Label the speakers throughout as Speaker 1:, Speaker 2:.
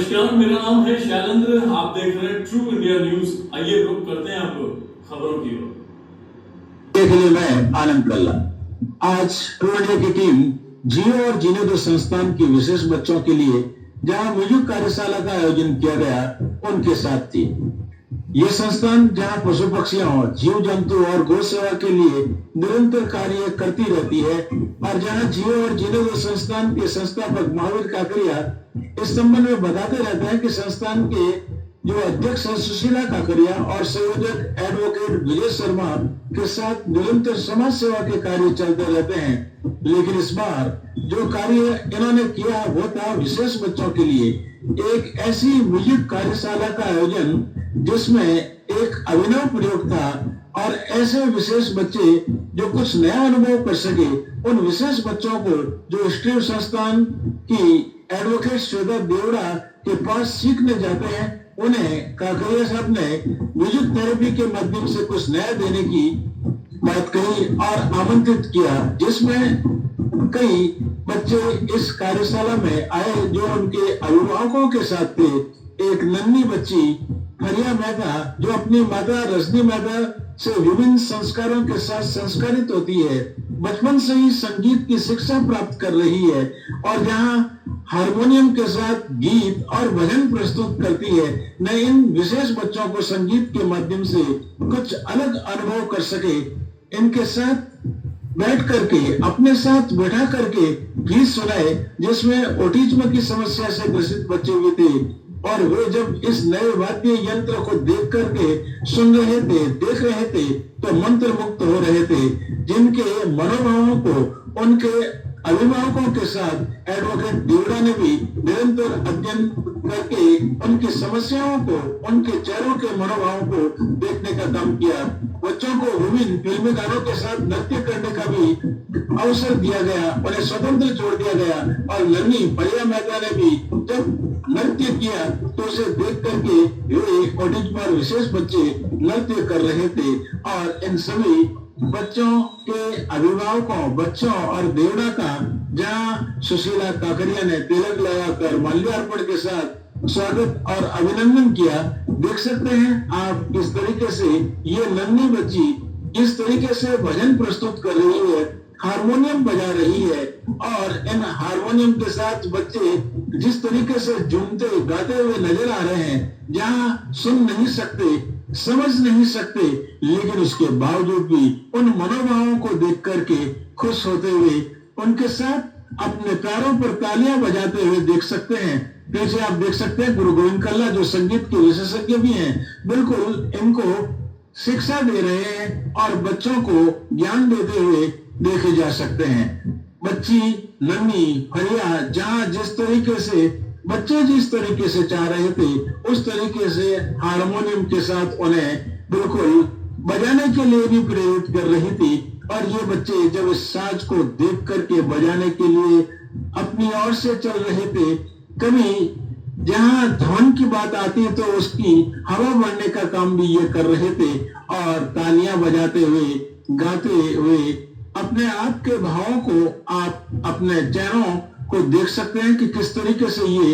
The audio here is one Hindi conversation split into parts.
Speaker 1: नमस्कार, मेरा नाम है शैलेंद्र। आप देख रहे हैं ट्रू इंडिया न्यूज। आइए रुक करते हैं आप खबरों की ओर।
Speaker 2: के लिए मैं आनंद कल्ला। आज ट्रू इंडिया की टीम जियो और जीने दो संस्थान की विशेष बच्चों के लिए जहां म्यूजिक कार्यशाला का आयोजन किया गया उनके साथ थी। ये संस्थान जहां पशु पक्षियों, जीव जंतु और गौ सेवा के लिए निरंतर कार्य करती रहती है और जहां जियो और जीने दो संस्थान के संस्थापक महावीर काकरिया इस संबंध में बताते रहते हैं कि संस्थान के जो अध्यक्ष है सुशीला काकरिया और संयोजक एडवोकेट विजय शर्मा के साथ निरंतर समाज सेवा के कार्य चलते रहते हैं, लेकिन इस बार जो कार्य इन्होंने किया वो था विशेष बच्चों के लिए एक ऐसी म्यूजिक कार्यशाला का आयोजन जिसमें एक अभिनव प्रयोग था और ऐसे विशेष बच्चे जो कुछ नया अनुभव कर सके उन विशेष बच्चों को जो स्ट्रीव संस्थान की एडवोकेट श्वेता देवड़ा के पास सीखने जाते हैं उन्हें काकरिया साहब ने म्यूजिक थेरेपी के माध्यम से कुछ नया देने की बात कही और आमंत्रित किया, जिसमें कई बच्चे इस कार्यशाला में आए जो उनके अभिभावकों के साथ थे। एक नन्ही बच्ची फरिया मेहता जो अपनी माता रजनी मेहता से विभिन्न संस्कारों के साथ संस्कारित होती है, बचपन से ही संगीत की शिक्षा प्राप्त कर रही है और जहां हारमोनियम के साथ गीत और भजन प्रस्तुत करती है, न इन विशेष बच्चों को संगीत के माध्यम से कुछ अलग अनुभव कर सके। इनके साथ बैठ करके अपने साथ बैठा करके गीत सुनाए जिसमें ऑटिज्म की समस्या से ग्रसित बच्चे भी थे और वे जब इस नए वाद्य यंत्र को देख करके सुन रहे थे, देख रहे थे तो मंत्र मुक्त हो रहे थे, जिनके मनोभावों को उनके अभिभावकों के साथ एडवोकेट देवड़ा ने भी निरंतर अध्ययन करके उनकी समस्याओं को, उनके चेहरों के मनोभावों को देखने का काम किया। बच्चों को विभिन्न फिल्मी गानों के साथ नृत्य करने का भी अवसर दिया गया, उन्हें स्वतंत्र छोड़ दिया गया और नन्ही फरिया मेहता ने भी जब नृत्य किया तो उसे देख करके वे ऑटिज्म विशेष बच्चे नृत्य कर रहे थे और इन सभी बच्चों के अभिभावकों, बच्चों और देवड़ा का जहां सुशीला काकरिया ने तिलक लगाकर माल्यार्पण के साथ स्वागत और अभिनंदन किया। देख सकते हैं आप किस तरीके से ये नन्ही बच्ची इस तरीके से भजन प्रस्तुत कर रही है, हारमोनियम बजा रही है और इन हारमोनियम के साथ बच्चे जिस तरीके से झूमते गाते हुए नजर आ रहे हैं, जहां सुन नहीं सकते, समझ नहीं सकते, लेकिन उसके बावजूद भी उन मनोभावों को देख करके खुश होते हुए उनके साथ अपने पैरों पर तालियां बजाते हुए देख सकते हैं। पीछे आप देख सकते हैं गुरु गोविंद कल्ला जो संगीत के विशेषज्ञ भी हैं, बिल्कुल इनको शिक्षा दे रहे हैं और बच्चों को ज्ञान देते हुए देखे जा सकते हैं। बच्ची नन्ही फरिया जहां जिस तरीके से बच्चे जिस तरीके से चाह रहे थे उस तरीके से हारमोनियम के साथ उन्हें बिल्कुल बजाने के लिए भी प्रेरित कर रही थी और ये बच्चे जब इस साज को देख करके बजाने के लिए अपनी ओर से चल रहे थे, कभी जहां धुन की बात आती तो उसकी हवा बढ़ने का काम भी ये कर रहे थे और तालियां बजाते हुए, गाते हुए अपने आप के भावों को आप अपने चेहरों को देख सकते हैं कि किस तरीके से ये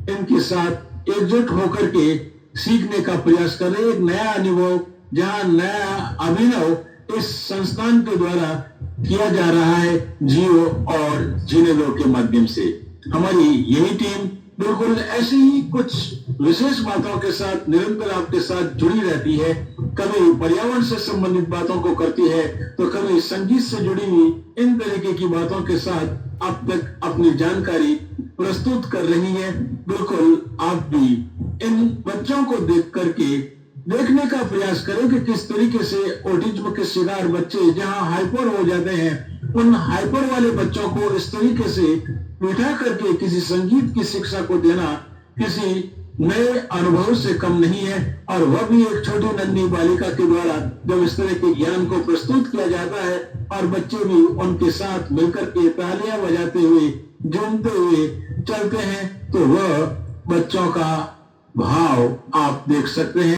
Speaker 2: इनके साथ एकजुट होकर के सीखने का प्रयास कर रहे हैं। एक नया अनुभव, जहां नया अभिनव इस संस्थान के द्वारा किया जा रहा है जियो और जीने दो के माध्यम से। हमारी यही टीम बिल्कुल ऐसी ही कुछ विशेष बातों के साथ निरंतर आपके साथ जुड़ी रहती है। कभी पर्यावरण से संबंधित बातों को करती है तो कभी संगीत से जुड़ी हुई इन तरीके की बातों के साथ अब तक अपनी जानकारी प्रस्तुत कर रही है। बिल्कुल आप भी इन बच्चों को देख करके देखने का प्रयास करें कि किस तरीके से ऑटिज्म के शिकार बच्चे जहां हाइपर हो जाते हैं, उन हाइपर वाले बच्चों को इस तरीके से बिठा करके किसी संगीत की शिक्षा को देना किसी नए अनुभव से कम नहीं है और वह भी एक छोटी नन्ही बालिका के द्वारा जब इस तरह के ज्ञान को प्रस्तुत किया जाता है और बच्चे भी उनके साथ मिलकर के तालियां बजाते हुए, झूमते हुए चलते हैं तो वह बच्चों का भाव आप देख सकते हैं।